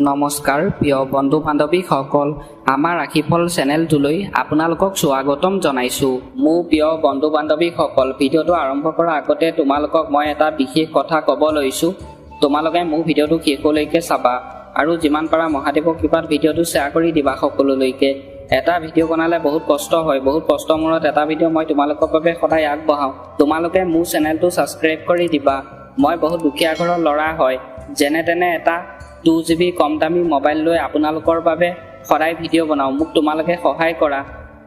নমস্কাৰ প্ৰিয় বন্ধু বান্ধৱীসকল, আমাৰ ৰাশিফল চেনেলটোলৈ আপোনালোকক স্বাগতম জনাইছোঁ। মোৰ প্ৰিয় বন্ধু বান্ধৱীসকল, ভিডিঅ'টো আৰম্ভ কৰাৰ আগতে তোমালোকক মই এটা বিশেষ কথা ক'ব লৈছোঁ। তোমালোকে মোৰ ভিডিঅ'টো শেষলৈকে চাবা আৰু যিমান পাৰা মহাদেৱৰ কৃপাত ভিডিঅ'টো শ্বেয়াৰ কৰি দিবা সকলোলৈকে। এটা ভিডিঅ' বনালে বহুত কষ্ট হয়, বহুত কষ্টৰ মূৰত এটা ভিডিঅ' মই তোমালোকৰ বাবে সদায় আগবঢ়াওঁ। তোমালোকে মোৰ চেনেলটো ছাবস্ক্ৰাইব কৰি দিবা। মই বহুত দুখীয়া ঘৰৰ ল'ৰা হয়, যেনে তেনে এটা 2GB কম দামী মোবাইল লৈ আপোনালোকৰ বাবে সদায় ভিডিঅ' বনাওঁ। মোক তোমালোকে সহায় কৰা,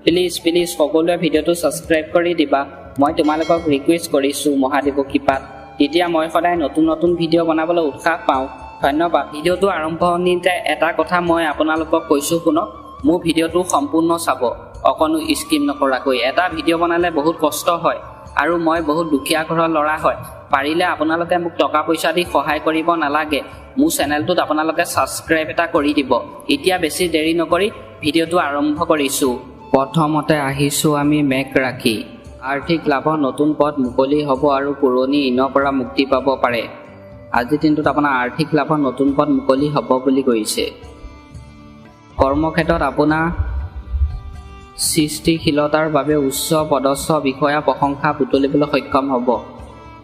প্লিজ সকলোৱে ভিডিঅ'টো ছাবস্ক্ৰাইব কৰি দিবা। মই তোমালোকক ৰিকুৱেষ্ট কৰিছোঁ মহাদেৱৰ কৃপাত, তেতিয়া মই সদায় নতুন ভিডিঅ' বনাবলৈ উৎসাহ পাওঁ। ধন্যবাদ। ভিডিঅ'টো আৰম্ভণিতে এটা কথা মই আপোনালোকক কৈছোঁ শুনক, মোৰ ভিডিঅ'টো সম্পূৰ্ণ চাব, অকণো স্কিপ নকৰাকৈ। এটা ভিডিঅ' বনালে বহুত কষ্ট হয় আৰু মই বহুত দুখীয়া ঘৰৰ ল'ৰা হয়। পাৰিলে আপোনালোকে মোক টকা পইচা দি সহায় কৰিব নালাগে, মোৰ চেনেলটোত আপোনালোকে ছাবস্ক্ৰাইব এটা কৰি দিব। এতিয়া বেছি দেৰি নকৰি ভিডিঅ'টো আৰম্ভ কৰিছোঁ। প্ৰথমতে আহিছোঁ আমি মেঘ ৰাশি। আৰ্থিক লাভৰ নতুন পথ মুকলি হ'ব আৰু পুৰণি ঋণৰ পৰা মুক্তি পাব পাৰে। আজিৰ দিনটোত আপোনাৰ আৰ্থিক লাভৰ নতুন পথ মুকলি হ'ব বুলি কৈছে। কৰ্মক্ষেত্ৰত আপোনাৰ সৃষ্টিশীলতাৰ বাবে উচ্চ পদস্থ বিষয়া প্ৰশংসা বুটলিবলৈ সক্ষম হ'ব।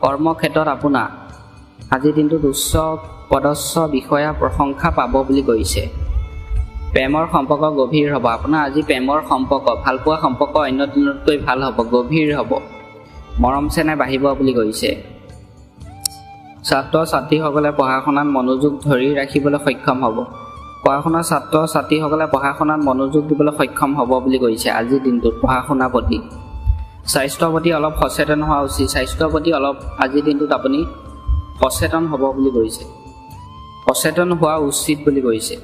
কৰ্মক্ষেত্ৰত আপোনাৰ আজিৰ দিনটোত উচ্চ পদস্থ বিষয়া প্ৰশংসা পাব বুলি কৈছে। প্ৰেমৰ সম্পৰ্ক গভীৰ হ'ব। আপোনাৰ আজি প্ৰেমৰ সম্পৰ্ক, ভালপোৱা সম্পৰ্ক অন্য দিনতকৈ ভাল হ'ব, গভীৰ হ'ব, মৰম চেনেহ বাঢ়িব বুলি কৈছে। ছাত্ৰ ছাত্ৰীসকলে পঢ়া শুনাত মনোযোগ ধৰি ৰাখিবলৈ সক্ষম হ'ব। পঢ়া শুনাৰ ছাত্ৰ ছাত্ৰীসকলে পঢ়া শুনাত মনোযোগ দিবলৈ সক্ষম হ'ব বুলি কৈছে আজিৰ দিনটোত পঢ়া শুনাৰ প্ৰতি। স্বাস্থ্যৰ প্ৰতি অলপ সচেতন হোৱা উচিত। স্বাস্থ্যৰ প্ৰতি অলপ আজিৰ দিনটোত আপুনি সচেতন হ'ব বুলি কৈছে, সচেতন হোৱা উচিত বুলি কৈছে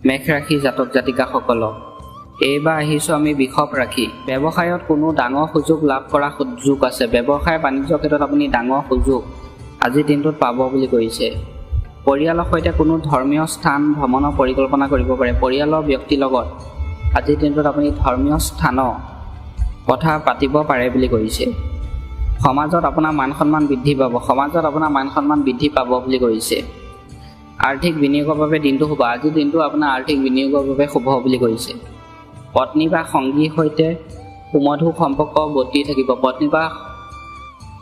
মেঘ ৰাশি জাতক জাতিকাসকলক। এইবাৰ আহিছোঁ আমি বৃষভ ৰাশি। ব্যৱসায়ত কোনো ডাঙৰ সুযোগ লাভ কৰাৰ সুযোগ আছে। ব্যৱসায় বাণিজ্যৰ ক্ষেত্ৰত আপুনি ডাঙৰ সুযোগ আজিৰ দিনটোত পাব বুলি কৈছে। পৰিয়ালৰ সৈতে কোনো ধৰ্মীয় স্থান ভ্ৰমণৰ পৰিকল্পনা কৰিব পাৰে। পৰিয়ালৰ ব্যক্তিৰ লগত আজিৰ দিনটোত আপুনি ধৰ্মীয় স্থানৰ কথা পাতিব পাৰে বুলি কৈছে। সমাজত আপোনাৰ মান সন্মান বৃদ্ধি পাব। সমাজত আপোনাৰ মান সন্মান বৃদ্ধি পাব বুলি কৈছে। আৰ্থিক বিনিয়োগৰ বাবে দিনটো শুভ। আজিৰ দিনটো আপোনাৰ আৰ্থিক বিনিয়োগৰ বাবে শুভ বুলি কৈছে। পত্নী বা সংগীৰ সৈতে সুমধুৰ সম্পৰ্ক বৰ্তি থাকিব।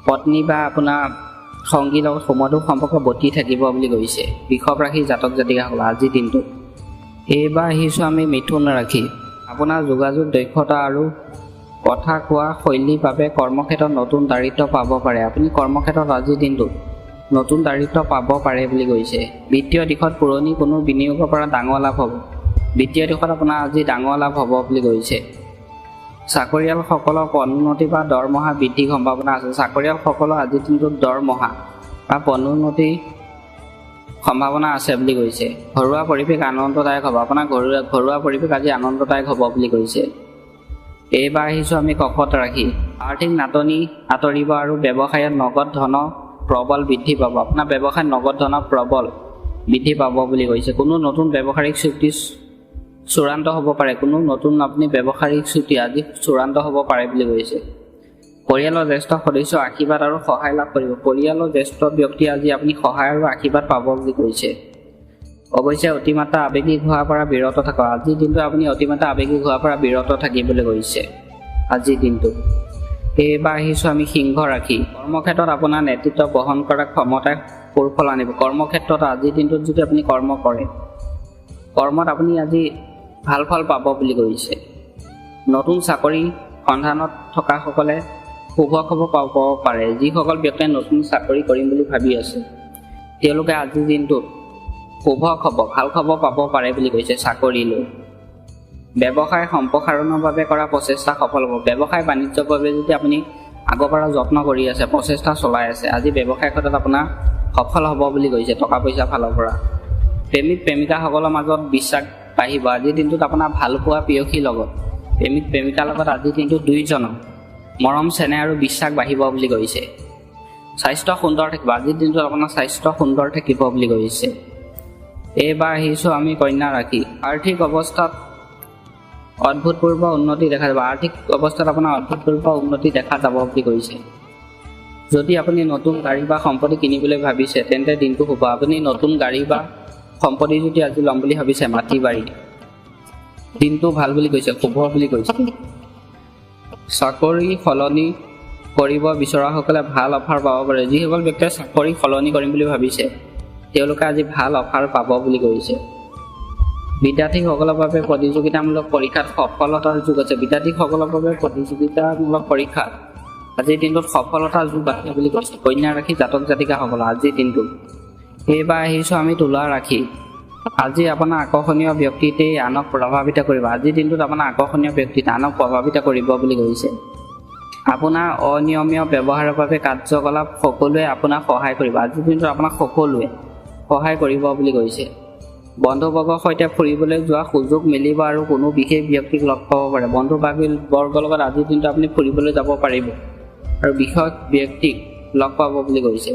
পত্নী বা আপোনাৰ সংগীৰ লগত সুমধুৰ সম্পৰ্ক বৰ্তি থাকিব বুলি কৈছে বৃষভ ৰাশি জাতক জাতিকাসকল আজিৰ দিনটো। এইবাৰ আহিছোঁ আমি মিথুন ৰাশি। আপোনাৰ যোগাযোগ দক্ষতা আৰু কথা কোৱা শৈলীৰ বাবে কৰ্মক্ষেত্ৰত নতুন দায়িত্ব পাব পাৰে। আপুনি কৰ্মক্ষেত্ৰত আজিৰ দিনটোত নতুন দায়িত্ব পাব পাৰে বুলি কৈছে। বিত্তীয় দিশত পুৰণি কোনো বিনিয়োগৰ পৰা ডাঙৰ লাভ হ'ব। বিত্তীয় দিশত আপোনাৰ আজি ডাঙৰ লাভ হ'ব বুলি কৈছে। চাকৰিয়ালসকলৰ পদোন্নতি বা দৰমহা বৃদ্ধিৰ সম্ভাৱনা আছে। চাকৰিয়ালসকলৰ আজিৰ দিনটোত দৰমহা বা পদোন্নতিৰ সম্ভাৱনা আছে বুলি কৈছে। ঘৰুৱা পৰিৱেশ আনন্দদায়ক হ'ব। আপোনাৰ ঘৰুৱা পৰিৱেশ আজি আনন্দদায়ক হ'ব বুলি কৈছে। এইবাৰ আহিছোঁ আমি কৰ্কট ৰাশি। আৰ্থিক নাটনি আঁতৰিব আৰু ব্যৱসায়ত নগদ ধনৰ প্ৰবল বৃদ্ধি পাব। আপোনাৰ ব্যৱসায়ত নগদ ধনৰ প্ৰবল বৃদ্ধি পাব বুলি কৈছে। কোনো নতুন ব্যৱসায়িক চুক্তি চূড়ান্ত হ'ব পাৰে। কোনো নতুন আপুনি ব্যৱসায়িক চুক্তি আজি চূড়ান্ত হ'ব পাৰে বুলি কৈছে। পৰিয়ালৰ জ্যেষ্ঠ সদস্যৰ আশীৰ্বাদ আৰু সহায় লাভ কৰিব। পৰিয়ালৰ জ্যেষ্ঠ ব্যক্তি আজি আপুনি সহায় আৰু আশীৰ্বাদ পাব বুলি কৈছে। অৱশ্যে অতিমাত্ৰা আৱেগিক হোৱাৰ পৰা বিৰত থাকক। আজিৰ দিনটো আপুনি অতিমাত্ৰা আৱেগিক হোৱাৰ পৰা বিৰত থাকিবলৈ কৈছে আজিৰ দিনটো। এইবাৰ আহিছোঁ আমি সিংহ ৰাশি। কৰ্মক্ষেত্ৰত আপোনাৰ নেতৃত্ব বহন কৰা ক্ষমতাই সুফল আনিব। কৰ্মক্ষেত্ৰত আজিৰ দিনটোত যদি আপুনি কৰ্ম কৰে, কৰ্মত আপুনি আজি ভাল ফল পাব বুলি কৈছে। নতুন চাকৰি সন্ধানত থকাসকলে শুভ খবৰ পাব পাৰে। যিসকল ব্যক্তিয়ে নতুন চাকৰি কৰিম বুলি ভাবি আছে, তেওঁলোকে আজিৰ দিনটোত শুভ খবৰ, ভাল খবৰ পাব পাৰে বুলি কৈছে চাকৰি লৈ। ব্যৱসায় সম্প্ৰসাৰণৰ বাবে কৰা প্ৰচেষ্টা সফল হ'ব। ব্যৱসায় বাণিজ্যৰ বাবে যদি আপুনি আগৰ পৰা যত্ন কৰি আছে, প্ৰচেষ্টা চলাই আছে, আজি ব্যৱসায় ক্ষেত্ৰত আপোনাৰ সফল হ'ব বুলি কৈছে টকা পইচা ফালৰ পৰা। প্ৰেমিক প্ৰেমিকাসকলৰ মাজত বিশ্বাস বাঢ়িব। আজিৰ দিনটোত আপোনাৰ ভালপোৱা প্ৰেয়সীৰ লগত, প্ৰেমিক প্ৰেমিকাৰ লগত আজিৰ দিনটোত দুয়োজনৰ মৰম চেনেহ আৰু বিশ্বাস বাঢ়িব বুলি কৈছে। স্বাস্থ্য সুন্দৰ থাকিব। আজিৰ দিনটোত আপোনাৰ স্বাস্থ্য সুন্দৰ থাকিব বুলি কৈছে। এইবাৰ আহিছোঁ আমি কন্যা ৰাশি। আৰ্থিক অৱস্থাত অভূতপূৰ্ব উন্নতি দেখা যাব। আৰ্থিক অৱস্থাত আপোনাৰ অভূতপূৰ্ব উন্নতি দেখা যাব বুলি কৈছে। যদি আপুনি নতুন গাড়ী বা সম্পত্তি কিনিবলৈ ভাবিছে তেন্তে দিনটো শুভ। আপুনি নতুন গাড়ী বা সম্পত্তি যদি আজি ল'ম বুলি ভাবিছে মাটি বাৰী দিনটো ভাল বুলি কৈছে শুভ বুলি কৈছে চাকৰি সলনি কৰিব বিচৰাসকলে ভাল অফাৰ পাব পাৰে যিসকল ব্যক্তিয়ে চাকৰি সলনি কৰিম বুলি ভাবিছে তেওঁলোকে আজি ভাল অফাৰ পাব বুলি কৈছে বিদ্যাৰ্থীসকলৰ বাবে প্ৰতিযোগিতামূলক পৰীক্ষাত সফলতাৰ যুগ আছে বিদ্যাৰ্থীসকলৰ বাবে প্ৰতিযোগিতামূলক পৰীক্ষাত আজিৰ দিনটোত সফলতাৰ যুগ আছে বুলি কৈছে কন্যা ৰাশি জাতক জাতিকাসকল আজিৰ দিনটো এইবাৰ আহিছোঁ আমি তুলা ৰাশি আজি আপোনাৰ আকৰ্ষণীয় ব্যক্তিতে আনক প্ৰভাৱিত কৰিব আজিৰ দিনটোত আপোনাৰ আকৰ্ষণীয় ব্যক্তিত আনক প্ৰভাৱিত কৰিব বুলি কৈছে আপোনাৰ অনিয়মীয় ব্যৱহাৰৰ বাবে কাৰ্যকলাপ সকলোৱে আপোনাক সহায় কৰিব আজিৰ দিনটোত আপোনাক সকলোৱে সহায় কৰিব বুলি কৈছে বন্ধুবৰ্গৰ সৈতে ফুৰিবলৈ যোৱা সুযোগ মিলিব আৰু কোনো বিশেষ ব্যক্তিক লগ পাব পাৰে বন্ধু বৰ্গৰ লগত আজিৰ দিনটো আপুনি ফুৰিবলৈ যাব পাৰিব আৰু বিশেষ ব্যক্তিক লগ পাব বুলি কৈছে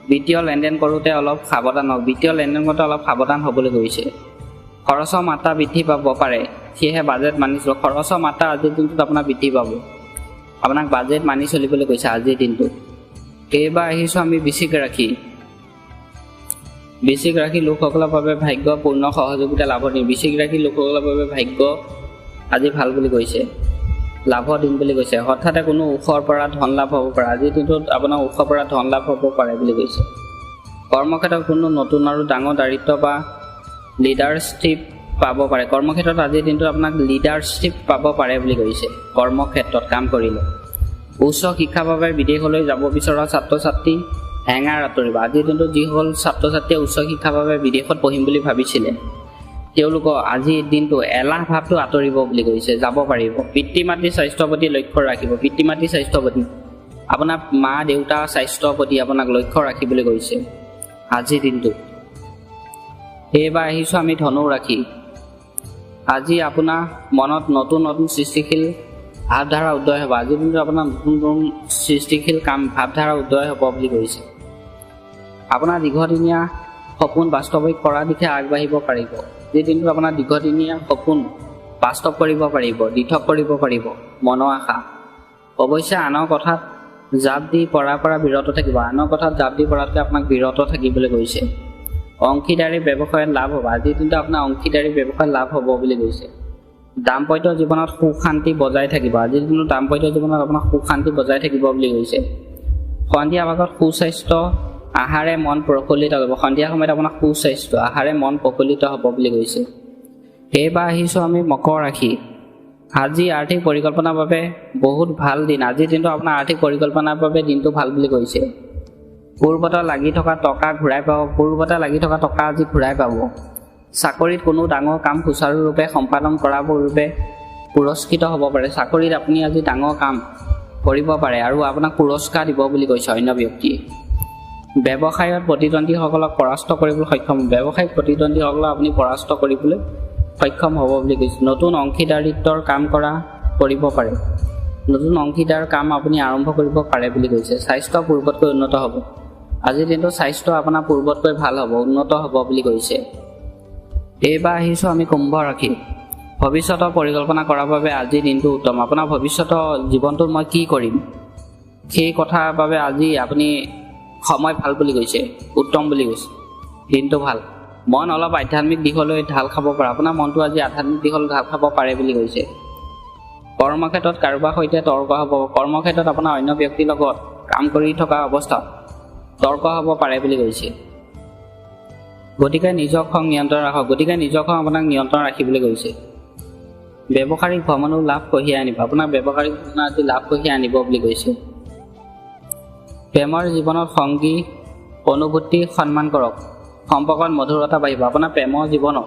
বিত্তীয় লেনদেন কৰোঁতে অলপ সাৱধান হওক বিত্তীয় লেনদেন কৰোঁতে অলপ সাৱধান হ'বলৈ কৈছে খৰচৰ মাত্ৰা বৃদ্ধি পাব পাৰে সেয়েহে বাজেট মানি চলক খৰচৰ মাত্ৰা আজিৰ দিনটোত আপোনাৰ বৃদ্ধি পাব আপোনাক বাজেট মানি চলিবলৈ কৈছে আজিৰ দিনটোত এইবাৰ আহিছোঁ আমি বৃশ্চিক ৰাশি লোকসকলৰ বাবে ভাগ্য পূৰ্ণ সহযোগিতা লাভ দিন বৃশ্চিক ৰাশি লোকসকলৰ বাবে ভাগ্য আজি ভাল বুলি কৈছে লাভ দিন বুলি কৈছে হঠাতে কোনো উৎসৰ পৰা ধন লাভ হ'ব পাৰে আজিৰ দিনটোত আপোনাৰ উৎসৰ পৰা ধন লাভ হ'ব পাৰে বুলি কৈছে কৰ্মক্ষেত্ৰত কোনো নতুন আৰু ডাঙৰ দায়িত্ব বা লিডাৰশ্বিপ পাব পাৰে কৰ্মক্ষেত্ৰত আজিৰ দিনটোত আপোনাক লিডাৰশ্বিপ পাব পাৰে বুলি কৈছে কৰ্মক্ষেত্ৰত কাম কৰিলে উচ্চ শিক্ষাৰ বাবে বিদেশলৈ যাব বিচৰা ছাত্ৰ ছাত্ৰী হেঙাৰ আঁতৰিব আজিৰ দিনটোত যিসকল ছাত্ৰ ছাত্ৰীয়ে উচ্চ শিক্ষাৰ বাবে বিদেশত পঢ়িম বুলি ভাবিছিলে তেওঁলোকৰ আজিৰ দিনটো এলাহ ভাৱটো আঁতৰিব বুলি কৈছে যাব পাৰিব পিতৃ মাতৃৰ স্বাস্থ্যৰ প্ৰতি লক্ষ্য ৰাখিব পিতৃ মাতৃৰ স্বাস্থ্যৰ প্ৰতি আপোনাৰ মা দেউতাৰ স্বাস্থ্যৰ প্ৰতি আপোনাক লক্ষ্য ৰাখিবলৈ কৈছে আজিৰ দিনটোত এইবাৰ আহিছোঁ আমি ধনু ৰাশি আজি আপোনাৰ মনত নতুন নতুন সৃষ্টিশীল ভাৱধাৰা উদয় হ'ব আজিৰ দিনটোত আপোনাৰ নতুন নতুন সৃষ্টিশীল ভাৱধাৰা উদয় হ'ব বুলি কৈছে আপোনাৰ দীৰ্ঘদিনীয়া সপোন বাস্তৱিক কৰাৰ দিশে আগবাঢ়িব পাৰিব যি দিনটোত আপোনাৰ দীৰ্ঘদিনীয়া সপোন বাস্তৱ কৰিব পাৰিব দিঠক কৰিব পাৰিব মনৰ আশা অৱশ্যে আনৰ কথাত জাপ দি পৰাৰ পৰা বিৰত থাকিব আনৰ কথাত জাপ দি পৰাতকৈ আপোনাক বিৰত থাকিবলৈ কৈছে অংশীদাৰী ব্যৱসায়ত লাভ হ'ব আজিৰ দিনটো আপোনাৰ অংশীদাৰী ব্যৱসায়ত লাভ হ'ব বুলি কৈছে দাম্পত্য জীৱনত সুখ শান্তি বজাই থাকিব আজিৰ দিনত দাম্পত্য জীৱনত আপোনাৰ সুখ শান্তি বজাই থাকিব বুলি কৈছে সন্ধিয়া ভাগত সুস্বাস্থ্য আহাৰে মন প্ৰফুল্লিত কৰিব সন্ধিয়া সময়ত আপোনাৰ সুস্বাস্থ্য আহাৰে মন প্ৰফুল্লিত হ'ব বুলি কৈছে এইবাৰ আহিছোঁ আমি মকৰ ৰাশি আজি আৰ্থিক পৰিকল্পনাৰ বাবে বহুত ভাল দিন আজিৰ দিনটো আপোনাৰ আৰ্থিক পৰিকল্পনাৰ বাবে দিনটো ভাল বুলি কৈছে পূৰ্বতে লাগি থকা টকা ঘূৰাই পাব পূৰ্বতে লাগি থকা টকা আজি ঘূৰাই পাব চাকৰিত কোনো ডাঙৰ কাম সুচাৰুৰূপে সম্পাদন কৰাৰ পূৰ্বে পুৰস্কৃত হ'ব পাৰে চাকৰিত আপুনি আজি ডাঙৰ কাম কৰিব পাৰে আৰু আপোনাক পুৰস্কাৰ দিব বুলি কৈছে অন্য ব্যক্তিয়ে ব্যৱসায়ত প্ৰতিদ্বন্দ্বীসকলক পৰাস্ত কৰিবলৈ সক্ষম ব্যৱসায়িক প্ৰতিদ্বন্দ্বীসকলক আপুনি পৰাস্ত কৰিবলৈ সক্ষম হ'ব বুলি কৈছে নতুন অংশীদাৰিত্বৰ কাম কৰিব পাৰে নতুন অংশীদাৰ কাম আপুনি আৰম্ভ কৰিব পাৰে বুলি কৈছে স্বাস্থ্য পূৰ্বতকৈ উন্নত হ'ব আজিৰ দিনটো স্বাস্থ্য আপোনাৰ পূৰ্বতকৈ ভাল হ'ব উন্নত হ'ব বুলি কৈছে এইবাৰ আহিছোঁ আমি কুম্ভ ৰাশি ভৱিষ্যতৰ পৰিকল্পনা কৰাৰ বাবে আজিৰ দিনটো উত্তম আপোনাৰ ভৱিষ্যতৰ জীৱনটোত মই কি কৰিম সেই কথাৰ বাবে আজি আপুনি সময় ভাল বুলি কৈছে উত্তম বুলি কৈছে দিনটো ভাল মন অলপ আধ্যাত্মিক দিশলৈ ঢাল খাব পাৰে আপোনাৰ মনটো আজি আধ্যাত্মিক দিশলৈ ঢাল খাব পাৰে বুলি কৈছে কৰ্মক্ষেত্ৰত কাৰোবাৰ সৈতে তৰ্ক হ'ব কৰ্মক্ষেত্ৰত আপোনাৰ অন্য ব্যক্তিৰ লগত কাম কৰি থকা অৱস্থাত তৰ্ক হ'ব পাৰে বুলি কৈছে গতিকে নিজৰ খং নিয়ন্ত্ৰণ ৰাখক গতিকে নিজৰ খং আপোনাক নিয়ন্ত্ৰণ ৰাখিবলৈ কৈছে ব্যৱসায়িক ভ্ৰমণো লাভ কঢ়িয়াই আনিব আপোনাৰ ব্যৱসায়িক ভ্ৰমণ আজি লাভ কঢ়িয়াই আনিব বুলি কৈছে প্ৰেমৰ জীৱনত সংগী অনুভূতি সন্মান কৰক সম্পৰ্কত মধুৰতা বাঢ়িব আপোনাৰ প্ৰেমৰ জীৱনত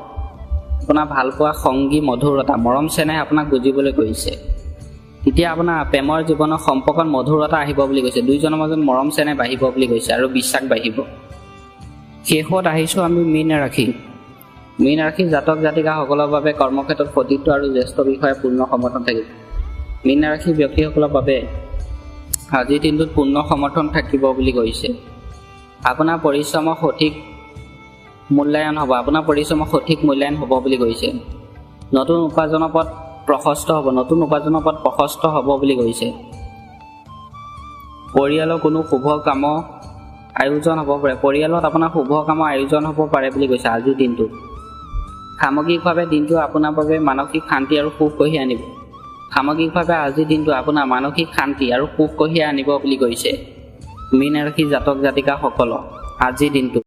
আপোনাৰ ভালপোৱা সংগী মধুৰতা মৰম চেনেহ আপোনাক বুজিবলৈ কৈছে তেতিয়া আপোনাৰ প্ৰেমৰ জীৱনত সম্পৰ্কত মধুৰতা আহিব বুলি কৈছে দুইজনৰ মাজত মৰম চেনেহ বাঢ়িব বুলি কৈছে আৰু বিশ্বাস বাঢ়িব শেষত আহিছোঁ আমি মীন ৰাশি জাতক জাতিকাসকলৰ বাবে কৰ্মক্ষেত্ৰত সতীৰ্থ আৰু জ্যেষ্ঠ বিষয়ে পূৰ্ণ সমৰ্থন থাকিব মীন ৰাশি ব্যক্তিসকলৰ বাবে আজিৰ দিনটোত পূৰ্ণ সমৰ্থন থাকিব বুলি কৈছে আপোনাৰ পৰিশ্ৰমৰ সঠিক মূল্যায়ন হ'ব বুলি কৈছে নতুন উপাৰ্জনৰ পথ প্ৰশস্ত হ'ব বুলি কৈছে পৰিয়ালৰ কোনো শুভ কামৰ আয়োজন হ'ব পাৰে। পৰিয়ালত আপোনাৰ শুভ কামৰ আয়োজন হ'ব পাৰে বুলি কৈছে আজিৰ দিনটোত। সামগ্ৰিকভাৱে দিনটো আপোনাৰ বাবে মানসিক শান্তি আৰু সুখ কঢ়িয়াই আনিব। সামগ্ৰিকভাৱে আজিৰ দিনটো আপোনাৰ মানসিক শান্তি আৰু সুখ কঢ়িয়াই আনিব বুলি কৈছে মীন ৰাশি জাতক জাতিকাসকলক আজিৰ দিনটো।